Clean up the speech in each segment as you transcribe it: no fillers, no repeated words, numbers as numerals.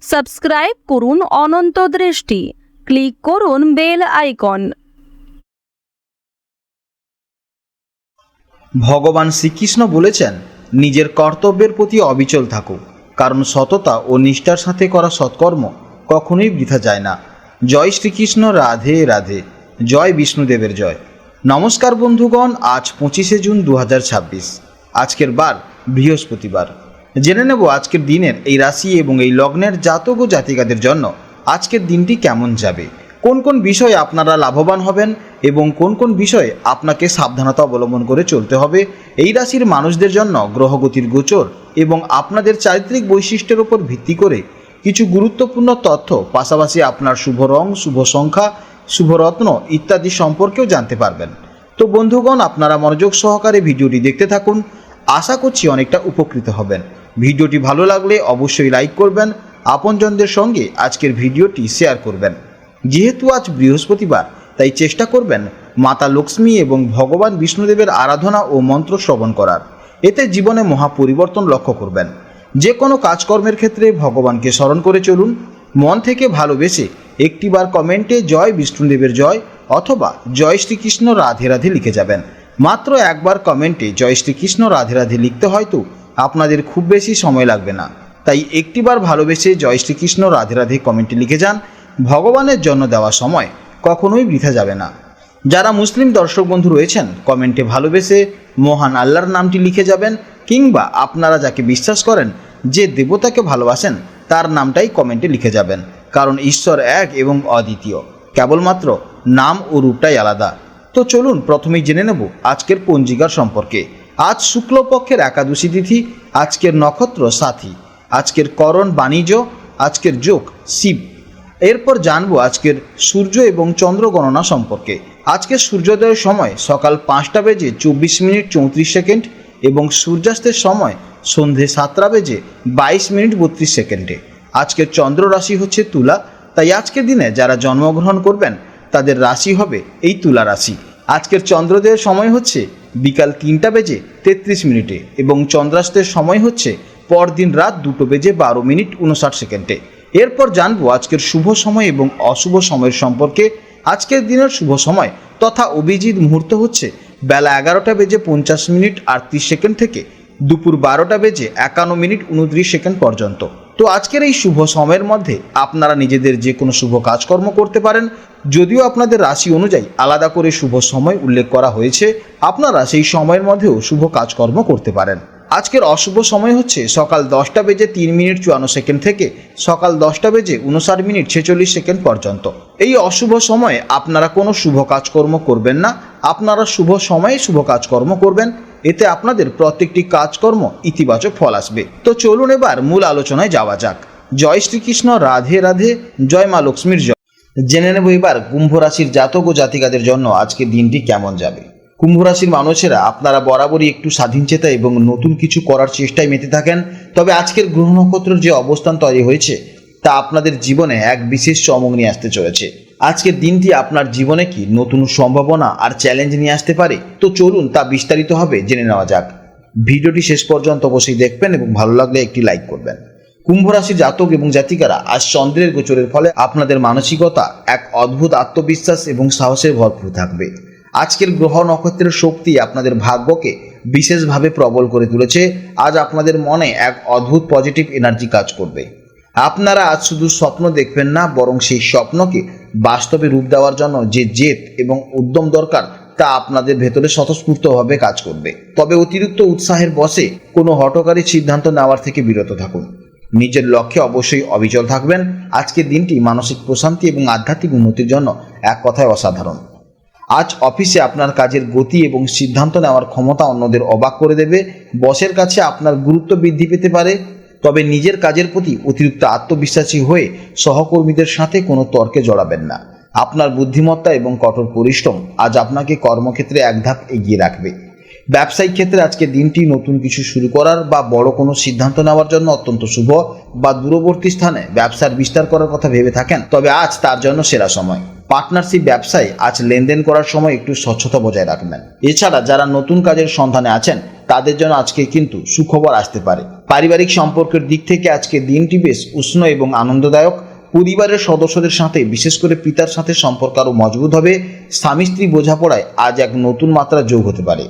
Subscribe করুন অনন্ত দৃষ্টি, click করুন বেল আইকন। ভগবান শ্রীকৃষ্ণ বলেছেন, নিজের কর্তব্যের প্রতি অবিচল থাকুক, কারণ সততা ও নিষ্ঠার সাথে করা সৎকর্ম কখনোই বৃথা যায় না। জয় শ্রীকৃষ্ণ, রাধে রাধে, জয় বিষ্ণুদেবের জয়। নমস্কার বন্ধুগণ, আজ 25শে জুন 2026, আজকের বার বৃহস্পতিবার। জেনে নেব আজকের দিনের এই রাশি এবং এই লগ্নের জাতক ও জাতিকাদের জন্য আজকের দিনটি কেমন যাবে, কোন কোন বিষয়ে আপনারা লাভবান হবেন এবং কোন কোন বিষয়ে আপনাকে সাবধানতা অবলম্বন করে চলতে হবে। এই রাশির মানুষদের জন্য গ্রহগতির গোচর এবং আপনাদের চারিত্রিক বৈশিষ্ট্যের উপর ভিত্তি করে কিছু গুরুত্বপূর্ণ তথ্য, পাশাপাশি আপনার শুভ রং, শুভ সংখ্যা, শুভ রত্ন ইত্যাদি সম্পর্কেও জানতে পারবেন। তো বন্ধুগণ, আপনারা মনোযোগ সহকারে ভিডিওটি দেখতে থাকুন, আশা করছি অনেকটা উপকৃত হবেন। ভিডিওটি ভালো লাগলে অবশ্যই লাইক করবেন, আপনজনদের সঙ্গে আজকের ভিডিওটি শেয়ার করবেন। যেহেতু আজ বৃহস্পতিবার, তাই চেষ্টা করবেন মাতা লক্ষ্মী এবং ভগবান বিষ্ণুদেবের আরাধনা ও মন্ত্র শ্রবণ করার। এতে জীবনে মহা পরিবর্তন লক্ষ্য করবেন। যে কোনো কাজকর্মের ক্ষেত্রে ভগবানকে স্মরণ করে চলুন। মন থেকে ভালোবেসে একটিবার কমেন্টে জয় বিষ্ণুদেবের জয় অথবা জয় শ্রীকৃষ্ণ রাধে রাধে লিখে যাবেন। মাত্র একবার কমেন্টে জয় শ্রীকৃষ্ণ রাধে রাধে লিখতে হয়তো আপনাদের খুব বেশি সময় লাগবে না, তাই একটিবার ভালোবেসে জয় শ্রীকৃষ্ণ রাধে রাধে কমেন্টে লিখে যান। ভগবানের জন্য দেওয়া সময় কখনোই বৃথা যাবে না। যারা মুসলিম দর্শক বন্ধু রয়েছেন, কমেন্টে ভালোবেসে মহান আল্লাহর নামটি লিখে যাবেন, কিংবা আপনারা যাকে বিশ্বাস করেন, যে দেবতাকে ভালোবাসেন, তার নামটাই কমেন্টে লিখে যাবেন। কারণ ঈশ্বর এক এবং অদ্বিতীয়, কেবলমাত্র নাম ও রূপটাই আলাদা। তো চলুন প্রথমেই জেনে নেব আজকের পঞ্জিকার সম্পর্কে। আজ শুক্লপক্ষের একাদশী তিথি, আজকের নক্ষত্র সাথী, আজকের করণ বাণিজ্য, আজকের যোগ শিব। এরপর জানবো আজকের সূর্য এবং চন্দ্র গণনা সম্পর্কে। আজকের সূর্যোদয়ের সময় সকাল 5:24 এবং সূর্যাস্তের সময় সন্ধে 7:22 আজকের চন্দ্র রাশি হচ্ছে তুলা, তাই আজকের দিনে যারা জন্মগ্রহণ করবেন তাদের রাশি হবে এই তুলা রাশি। আজকের চন্দ্রোদয়ের সময় হচ্ছে বিকাল 3:33 এবং চন্দ্রাস্তের সময় হচ্ছে পরদিন রাত 2:12 এরপর জানবো আজকের শুভ সময় এবং অশুভ সময়ের সম্পর্কে। আজকের দিনের শুভ সময় তথা অভিজিৎ মুহূর্ত হচ্ছে বেলা 11:50 থেকে দুপুর 12:51 পর্যন্ত। তো আজকের এই শুভ সময়ের মধ্যে আপনারা নিজেদের যে কোনো শুভ কাজকর্ম করতে পারেন। যদিও আপনাদের রাশি অনুযায়ী আলাদা করে শুভ সময় উল্লেখ করা হয়েছে, আপনারা সেই সময়ের মধ্যেও শুভ কাজকর্ম করতে পারেন। আজকের অশুভ সময় হচ্ছে সকাল 10:03 থেকে সকাল 10:59 পর্যন্ত। এই অশুভ সময়ে আপনারা কোনো শুভ কাজকর্ম করবেন না, আপনারা শুভ সময়ে শুভ কাজকর্ম করবেন, এতে আপনাদের প্রত্যেকটি কাজকর্ম ইতিবাচক ফল আসবে। তো চলুন এবার মূল আলোচনায় যাওয়া যাক। জয় শ্রীকৃষ্ণ, রাধে রাধে, জয় মা লক্ষ্মীর জয়। জেনে নেব এবার কুম্ভ রাশির জাতক ও জাতিকাদের জন্য আজকের দিনটি কেমন যাবে। কুম্ভ রাশির মানুষেরা আপনারা বরাবরই একটু স্বাধীনচেতা এবং নতুন কিছু করার চেষ্টায় মেতে থাকেন। তবে আজকের গ্রহ নক্ষত্রের যে অবস্থান তৈরি হয়েছে তা আপনাদের জীবনে এক বিশেষ চমক নিয়ে আসতে চলেছে। আজকের দিনটি আপনার জীবনে কি নতুন সম্ভাবনা আর চ্যালেঞ্জ নিয়ে আসতে পারে। তো চলুন তা বিস্তারিতভাবে জেনে নেওয়া যাক। ভিডিওটি শেষ পর্যন্ত অবশ্যই দেখবেন এবং ভালো লাগলে একটি লাইক করবেন। কুম্ভ রাশির জাতক এবং জাতিকারা আজ চন্দ্রের গোচরের ফলে আপনাদের মানসিকতা এক অদ্ভুত আত্মবিশ্বাস এবং সাহসের ভরপুর থাকবে। আজকের গ্রহ নক্ষত্রের শক্তি আপনাদের ভাগ্যকে বিশেষভাবে প্রবল করে তুলেছে। আজ আপনাদের মনে এক অদ্ভুত পজিটিভ এনার্জি কাজ করবে। আপনারা আজ শুধু স্বপ্ন দেখবেন না, বরং সেই স্বপ্নকে বাস্তবে রূপ দেওয়ার জন্য যে জেদ এবং উদ্যম দরকার তা আপনাদের ভেতরে স্বতঃস্ফূর্তভাবে কাজ করবে। তবে অতিরিক্ত উৎসাহের বশে কোনো হঠকারী সিদ্ধান্ত নেওয়ার থেকে বিরত থাকুন। নিজের লক্ষ্যে অবশ্যই অবিচল থাকবেন। আজকের দিনটি মানসিক প্রশান্তি এবং আধ্যাত্মিক উন্নতির জন্য এক কথায় অসাধারণ। আজ অফিসে আপনার কাজের গতি এবং সিদ্ধান্ত নেওয়ার ক্ষমতা অন্যদের অবাক করে দেবে। বসের কাছে আপনার গুরুত্ব বৃদ্ধি পেতে পারে। তবে নিজের কাজের প্রতি অতিরিক্ত আত্মবিশ্বাসী হয়ে সহকর্মীদের সাথে কোনো তর্কে জড়াবেন না। আপনার বুদ্ধিমত্তা এবং কঠোর পরিশ্রম আজ আপনাকে কর্মক্ষেত্রে এক ধাপ এগিয়ে রাখবে। ব্যবসায়িক ক্ষেত্রে আজকের দিনটি নতুন কিছু শুরু করার বা বড় কোনো সিদ্ধান্ত নেওয়ার জন্য অত্যন্ত শুভ। বা দূরবর্তী স্থানে ব্যবসার বিস্তার করার কথা ভেবে থাকেন, তবে আজ তার জন্য সেরা সময়। পার্টনারশিপ ব্যবসায় আজ লেনদেন করার সময় একটু স্বচ্ছতা বজায় রাখবেন। এছাড়া যারা নতুন কাজের সন্ধানে আছেন তাদের জন্য আজকে কিন্তু সুখবর আসতে পারে। পারিবারিক সম্পর্কের দিক থেকে আজকে দিনটি বেশ উষ্ণ এবং আনন্দদায়ক। পরিবারের সদস্যদের সাথে বিশেষ করে পিতার সাথে সম্পর্ক আরও মজবুত হবে। স্বামী স্ত্রী বোঝাপড়ায় আজ এক নতুন মাত্রা যোগ হতে পারে।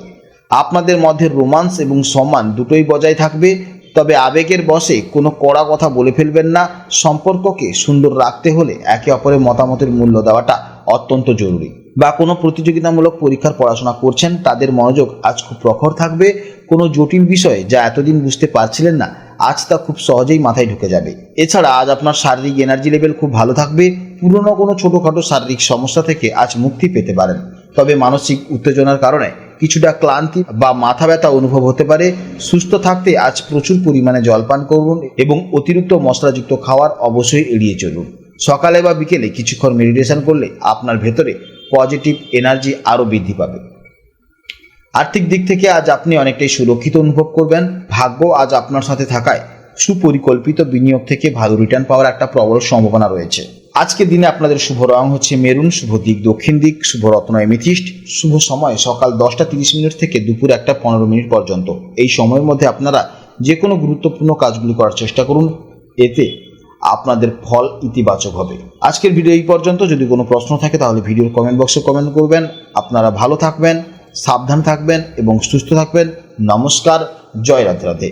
আপনাদের মধ্যে রোমান্স এবং সম্মান দুটোই বজায় থাকবে, তবে আবেগের বশে কোনো কড়া কথা বলে ফেলবেন না। সম্পর্ককে সুন্দর রাখতে হলে একে অপরের মতামতের মূল্য দেওয়াটা অত্যন্ত জরুরি। বা কোনো প্রতিযোগিতামূলক পরীক্ষার পড়াশোনা করছেন, তাদের মনোযোগ আজ খুব প্রখর থাকবে। কোনো জটিল বিষয়ে যা এতদিন বুঝতে পারছিলেন না, আজ তা খুব সহজেই মাথায় ঢুকে যাবে। এছাড়া আজ আপনার শারীরিক এনার্জি লেভেল খুব ভালো থাকবে। পুরনো কোনো ছোটোখাটো শারীরিক সমস্যা থেকে আজ মুক্তি পেতে পারেন, তবে মানসিক উত্তেজনার কারণে কিছুটা ক্লান্তি বা মাথা ব্যথা অনুভব হতে পারে। সুস্থ থাকতে আজ প্রচুর পরিমাণে জলপান করুন এবং অতিরিক্ত মশলাযুক্ত খাবার অবশ্যই এড়িয়ে চলুন। সকালে বা বিকেলে কিছুক্ষণ মেডিটেশন করলে আপনার ভেতরে পজিটিভ এনার্জি আরও বৃদ্ধি পাবে। আর্থিক দিক থেকে আজ আপনি অনেকটাই সুরক্ষিত অনুভব করবেন। ভাগ্য আজ আপনার সাথে থাকায় সুপরিকল্পিত বিনিয়োগ থেকে ভালো রিটার্ন পাওয়ার একটা প্রবল সম্ভাবনা রয়েছে। আজকের দিনে আপনাদের শুভ রং হচ্ছে মেরুন, শুভ দিক দক্ষিণ দিক, শুভ রত্ন এমিথিস্ট, শুভ সময় সকাল 10:30 থেকে দুপুর 1:15 পর্যন্ত। এই সময়ের মধ্যে আপনারা যে কোনো গুরুত্বপূর্ণ কাজগুলি করার চেষ্টা করুন, এতে আপনাদের ফল ইতিবাচক হবে। আজকের ভিডিও এই পর্যন্ত। যদি কোনো প্রশ্ন থাকে তাহলে ভিডিওর কমেন্ট বক্সে কমেন্ট করবেন। আপনারা ভালো থাকবেন, সাবধান থাকবেন এবং সুস্থ থাকবেন। নমস্কার, জয় রাধে রাধে।